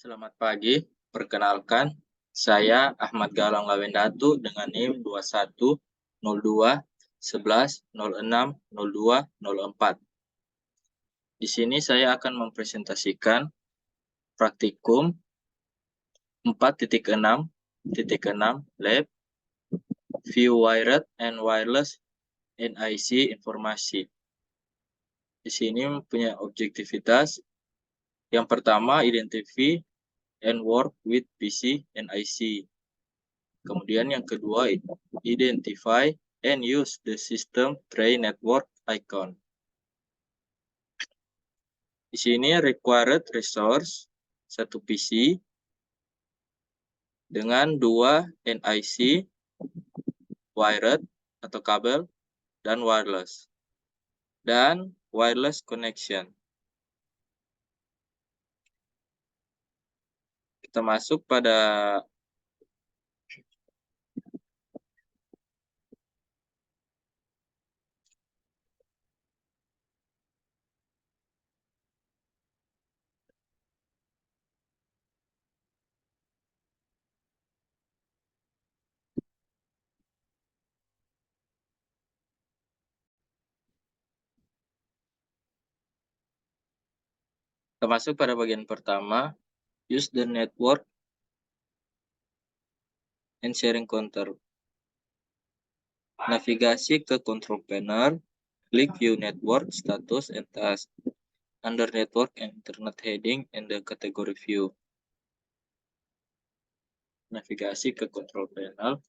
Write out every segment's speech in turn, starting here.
Selamat pagi, perkenalkan, saya Ahmad Galang Lawendatu dengan NIM 210211060204. Di sini saya akan mempresentasikan praktikum 4.6.6 Lab View Wired and Wireless NIC Informasi. Di sini punya objektivitas. Yang pertama, identify and work with PC and IC. Kemudian yang kedua, identify and use the system tray network icon. Di sini required resource, satu PC dengan 2 NIC, wired atau kabel, dan wireless. Dan wireless connection. Kita masuk pada bagian pertama, use the network and sharing counter. Navigasi ke control panel, klik view network status and task. Under network and internet heading and the category view. Navigasi ke control panel.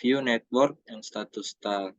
View network and status task.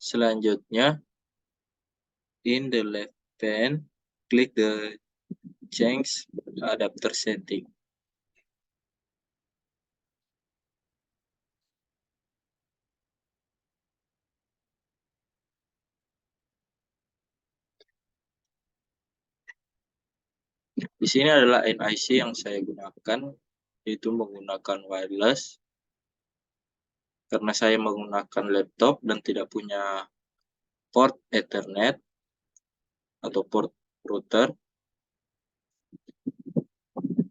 Selanjutnya, in the left pane, klik the change adapter setting. Di sini adalah NIC yang saya gunakan, yaitu menggunakan wireless. Karena saya menggunakan laptop dan tidak punya port Ethernet atau port router,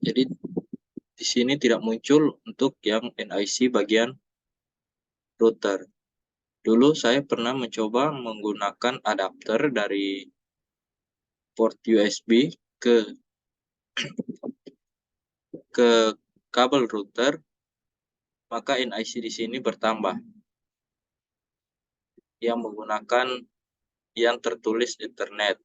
jadi di sini tidak muncul untuk yang NIC bagian router. Dulu saya pernah mencoba menggunakan adapter dari port USB ke kabel router, maka NIC di sini bertambah yang menggunakan yang tertulis Ethernet.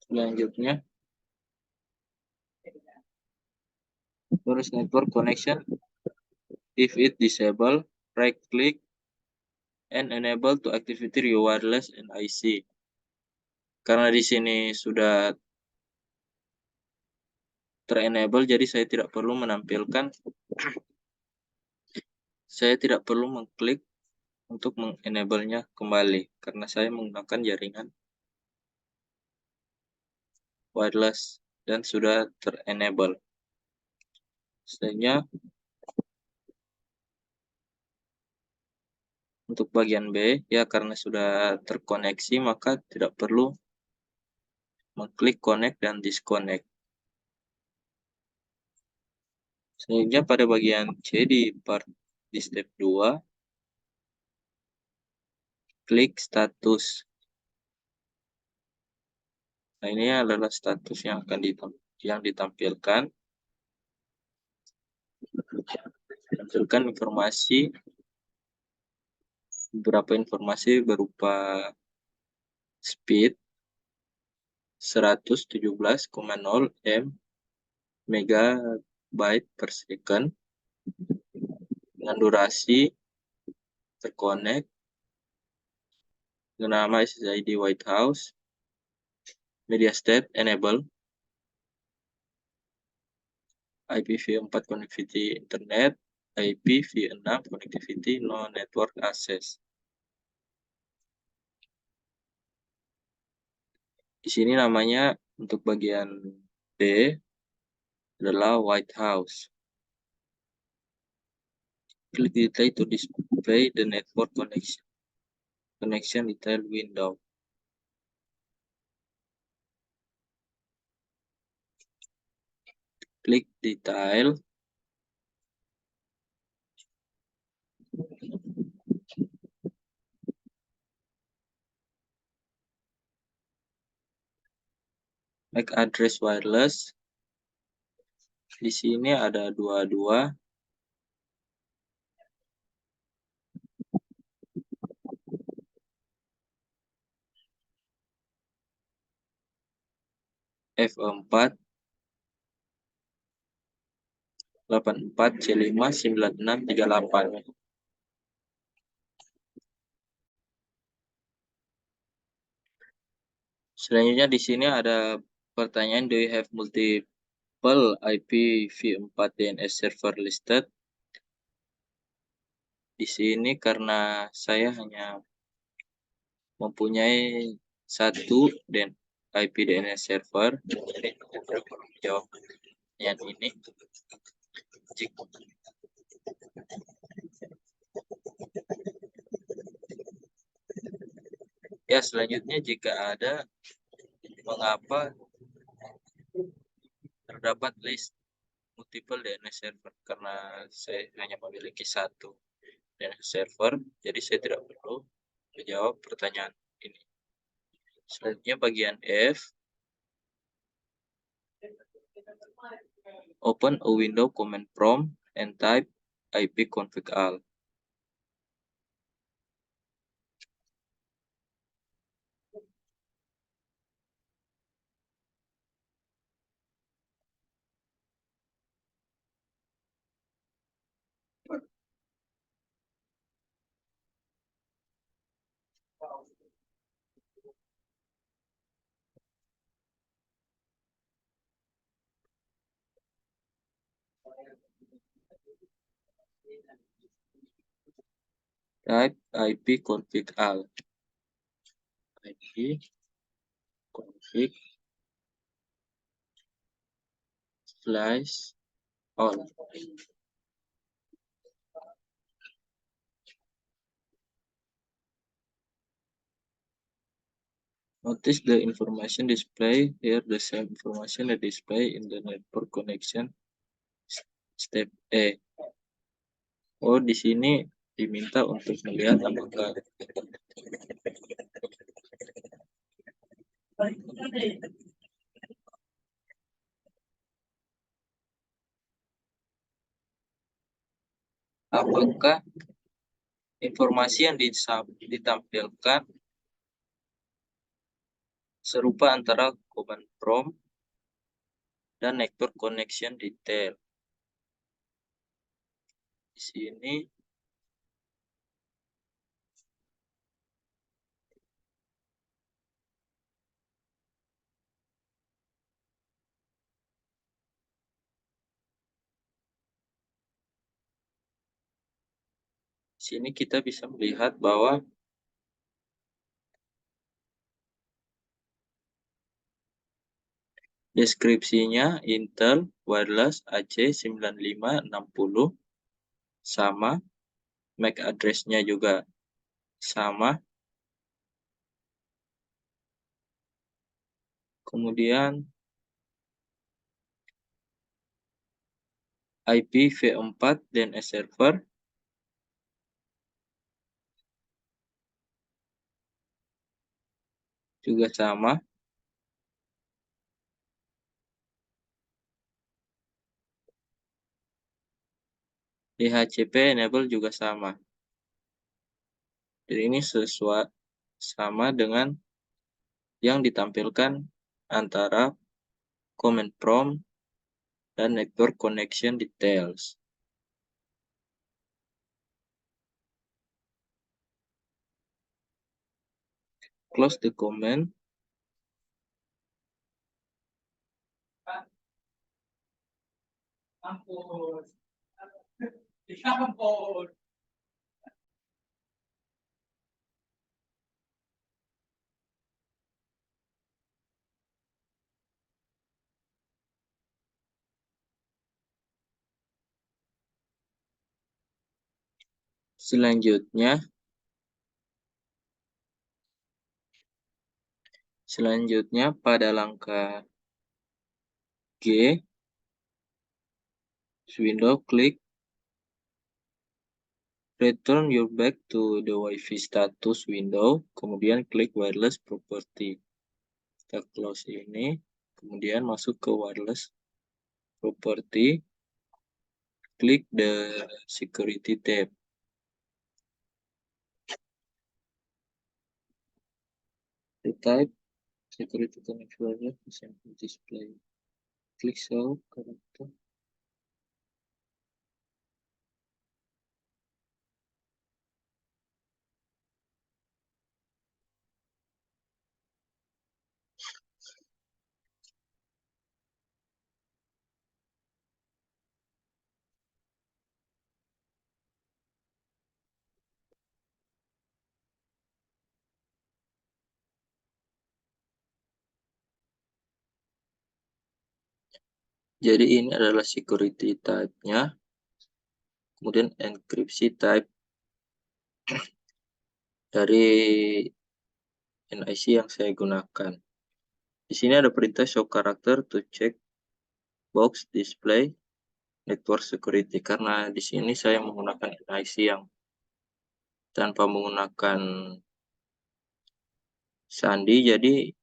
Selanjutnya, terus network connection. If it disable, right click and enable to activate your wireless NIC. Karena di sini sudah terenable, jadi saya tidak perlu menampilkan, saya tidak perlu mengklik untuk mengenable-nya kembali, karena saya menggunakan jaringan wireless dan sudah terenable. Selanjutnya, untuk bagian B, ya karena sudah terkoneksi, maka tidak perlu mengklik connect dan disconnect. Selanjutnya pada bagian C di part Di step 2, klik status. Nah, ini adalah status yang akan ditampilkan. Tampilkan informasi, beberapa informasi berupa speed 117,0 megabyte per second, dengan durasi terkonek, dengan nama SSID White House, media state enable, IPv4 connectivity internet, IPv6 connectivity no network access. Di sini namanya untuk bagian D adalah White House. Click detail to display the network connection detail window. Klik detail. MAC address wireless. Di sini ada 22. F4 84 C5 9638. Selanjutnya di sini ada pertanyaan, do you have multiple IPv4 DNS server listed? Di sini karena saya hanya mempunyai satu IP DNS server, jadi saya tidak perlu menjawab pertanyaan ini. Ya, selanjutnya jika ada, mengapa terdapat list multiple DNS server? Karena saya hanya memiliki satu DNS server, jadi saya tidak perlu menjawab pertanyaan ini. Selanjutnya bagian F, open a window command prompt and type ipconfig-all. Type ipconfig-all. ipconfig/all. Notice the information display here, the same information that display in the network connection step E. Oh, di sini diminta untuk melihat apakah informasi yang ditampilkan serupa antara command prompt dan network connection detail. Di sini kita bisa melihat bahwa deskripsinya Intel Wireless AC9560 sama, MAC address-nya juga sama. Kemudian IPv4 DNS server juga sama. DHCP enable juga sama. Jadi ini sesuai sama dengan yang ditampilkan antara command prompt dan network connection details. Close the command. Selanjutnya pada langkah G, window klik return your back to the Wi-Fi status window, kemudian klik wireless property. Kita close ini, kemudian masuk ke wireless property, klik the security tab. The type security connection sample display. Klik show character. Jadi ini adalah security type-nya, kemudian enkripsi type dari NIC yang saya gunakan. Di sini ada perintah show character to check box display network security, karena di sini saya menggunakan NIC yang tanpa menggunakan sandi, jadi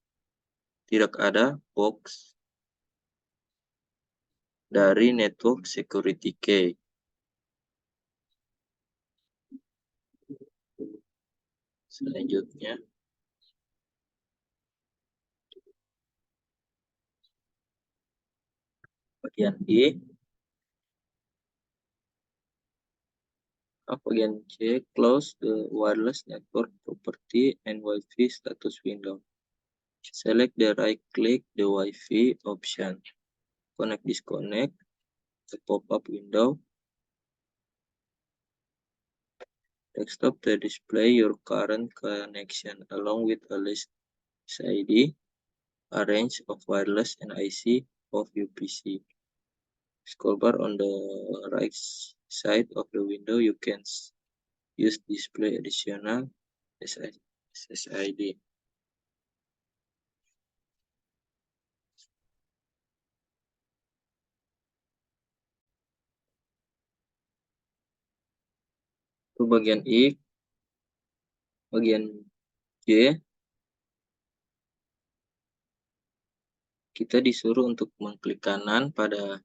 tidak ada box dari network security key. Selanjutnya bagian I, bagian C, close the wireless network property and Wi-Fi status window. Select the right-click the Wi-Fi option. Connect disconnect the pop-up window. Desktop to display your current connection along with a list ID, a range of wireless NIC of your PC. Scroll bar on the right side of the window, you can use display additional SSID. Itu bagian I. Bagian J, kita disuruh untuk mengklik kanan pada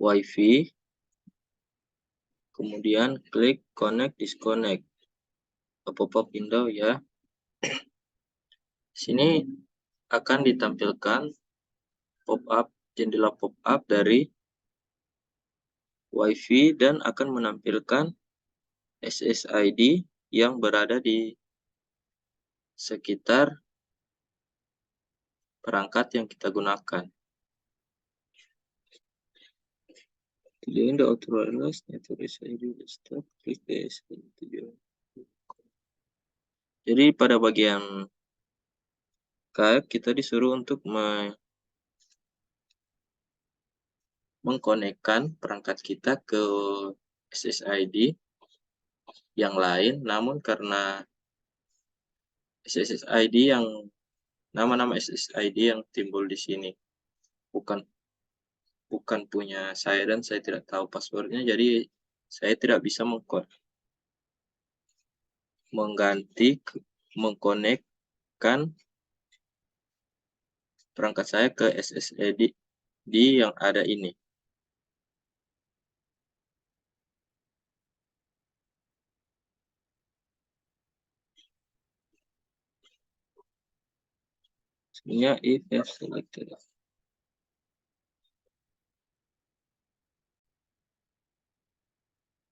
Wi-Fi, kemudian klik connect disconnect, pop-up window ya. Sini akan ditampilkan pop-up, jendela pop-up dari Wi-Fi dan akan menampilkan SSID yang berada di sekitar perangkat yang kita gunakan. Clear the auto wireless network SSID desktop, klik the SSID. Jadi pada bagian K, kita disuruh untuk mengkonekkan perangkat kita ke SSID yang lain, namun karena SSID yang nama-nama SSID yang timbul di sini bukan punya saya dan saya tidak tahu passwordnya, jadi saya tidak bisa mengkonekkan perangkat saya ke SSID yang ada ini. Sebenarnya if have selected.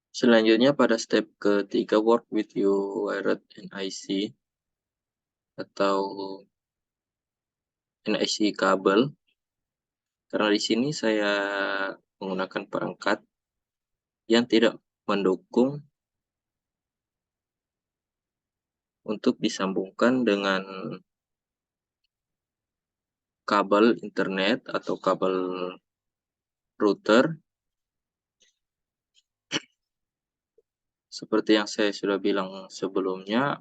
Selanjutnya pada step ketiga, work with your wired NIC atau NIC kabel. Karena di sini saya menggunakan perangkat yang tidak mendukung untuk disambungkan dengan kabel internet atau kabel router. Seperti yang saya sudah bilang sebelumnya,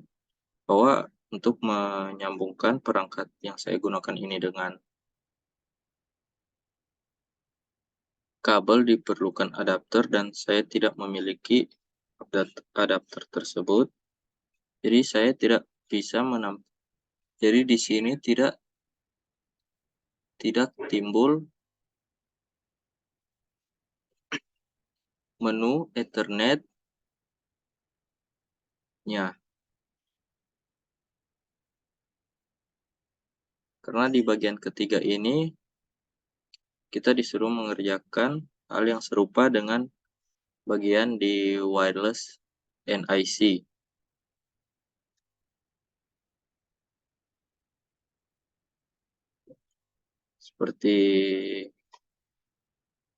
bahwa untuk menyambungkan perangkat yang saya gunakan ini dengan kabel diperlukan adapter dan saya tidak memiliki adapter tersebut. Jadi saya tidak bisa jadi di sini tidak timbul menu Ethernet-nya. Karena di bagian ketiga ini kita disuruh mengerjakan hal yang serupa dengan bagian di wireless NIC. Seperti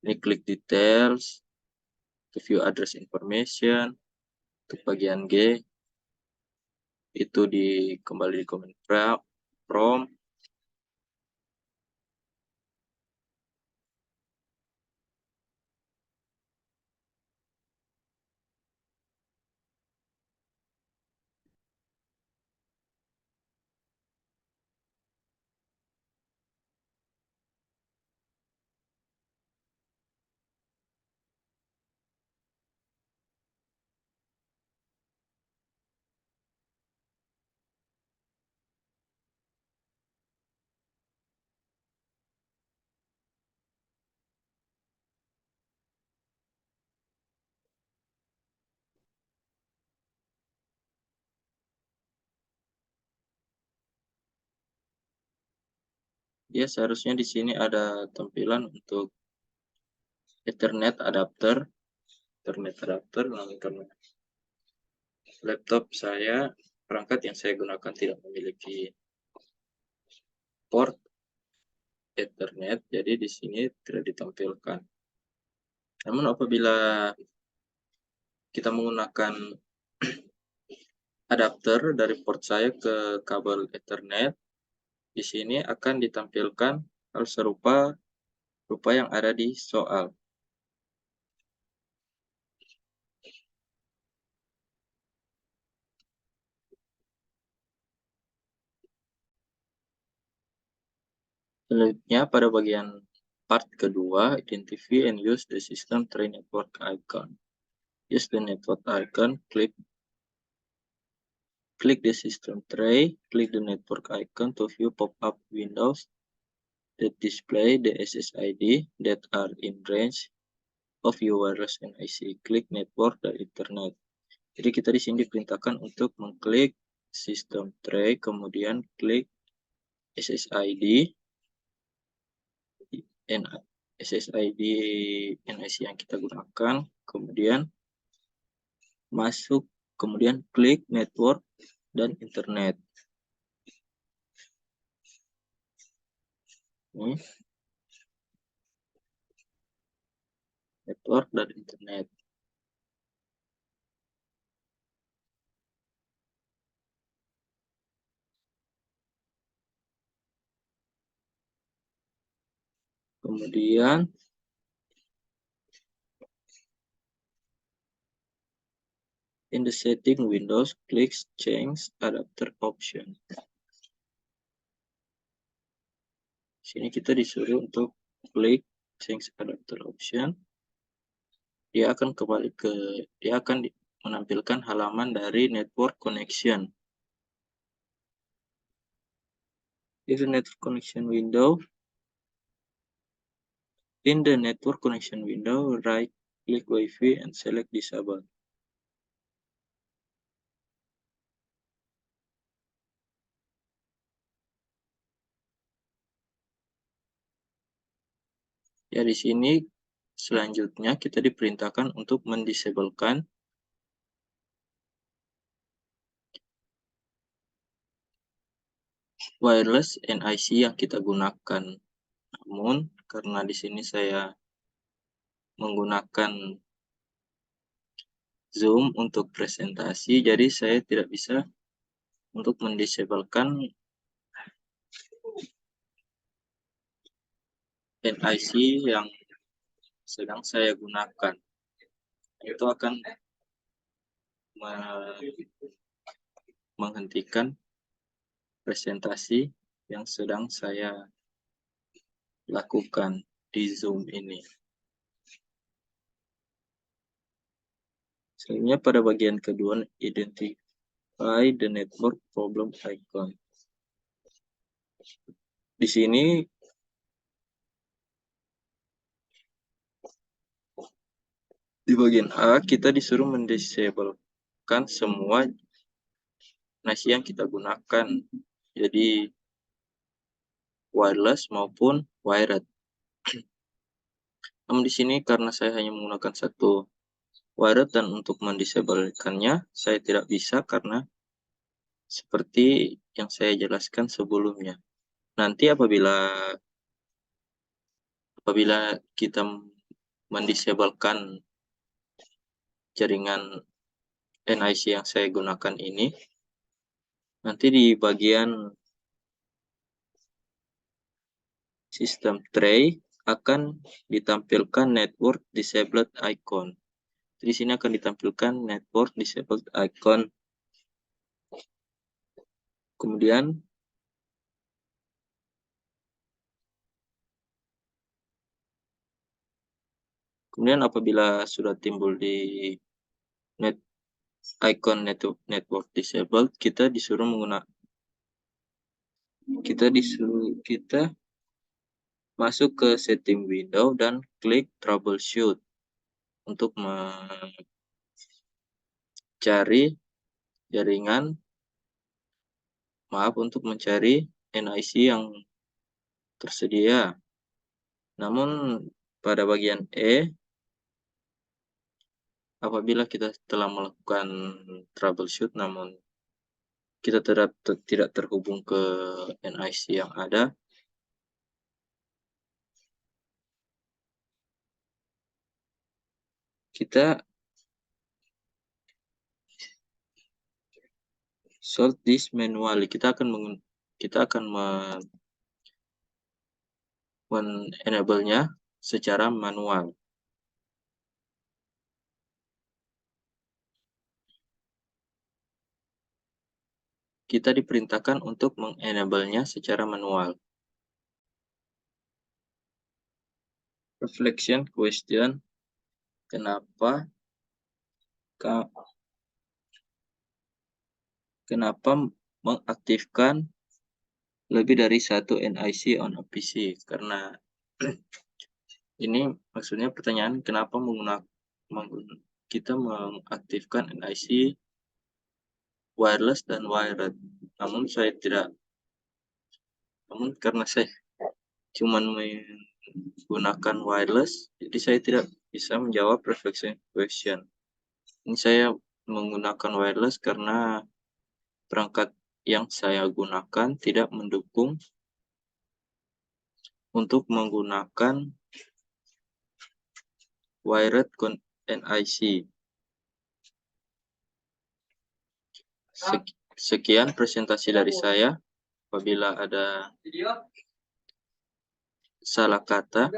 ini, klik details, to view address information. Untuk bagian G, itu kembali di command prompt. Ya, seharusnya di sini ada tampilan untuk Ethernet adapter. Karena laptop saya, perangkat yang saya gunakan tidak memiliki port Ethernet, jadi di sini tidak ditampilkan. Namun apabila kita menggunakan adapter dari port saya ke kabel Ethernet, di sini akan ditampilkan hal serupa yang ada di soal. Selanjutnya pada bagian part kedua, identify and use the system tray network icon. Use the network icon, click the system tray, click the network icon to view pop-up windows that display the SSID that are in range of your wireless NIC. Klik network dan internet. Jadi kita di sini diperintahkan untuk mengklik system tray, kemudian klik SSID NIC yang kita gunakan, kemudian masuk, kemudian klik network dan internet. Ini network dan internet. Kemudian in the setting Windows, klik change adapter option. Sini kita disuruh untuk klik change adapter option. Dia akan menampilkan halaman dari network connection. If the network connection window, in the network connection window, right-click Wi-Fi and select disable. Ya, di sini selanjutnya kita diperintahkan untuk mendisablekan wireless NIC yang kita gunakan. Namun, karena di sini saya menggunakan Zoom untuk presentasi, jadi saya tidak bisa untuk mendisablekan NIC yang sedang saya gunakan. Itu akan menghentikan presentasi yang sedang saya lakukan di Zoom ini. Selanjutnya pada bagian kedua, identify the network problem icon. Di sini di bagian A kita disuruh mendisablekan semua NIC yang kita gunakan. Jadi wireless maupun wired. Namun di sini karena saya hanya menggunakan satu wired dan untuk mendisablekannya saya tidak bisa karena seperti yang saya jelaskan sebelumnya. Nanti apabila kita mendisablekan jaringan NIC yang saya gunakan ini, nanti di bagian sistem tray akan ditampilkan network disabled icon. Di sini akan ditampilkan network disabled icon. Kemudian apabila sudah timbul di icon network disabled, kita masuk ke setting window dan klik troubleshoot untuk mencari untuk mencari NIC yang tersedia. Namun pada bagian E, apabila kita telah melakukan troubleshoot namun kita tidak terhubung ke NIC yang ada, kita solve this manually. Kita akan men-enable-nya secara manual. Kita diperintahkan untuk meng-enable-nya secara manual. Reflection question. Kenapa mengaktifkan lebih dari satu NIC on a PC? Karena ini maksudnya pertanyaan kenapa kita mengaktifkan NIC wireless dan wired. Namun karena saya cuma menggunakan wireless, jadi saya tidak bisa menjawab reflection question. Ini saya menggunakan wireless karena perangkat yang saya gunakan tidak mendukung untuk menggunakan wired NIC. Sekian presentasi dari saya. Apabila ada salah kata,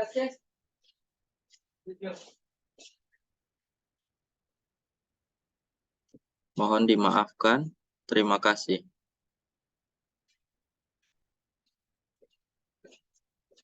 mohon dimaafkan. Terima kasih.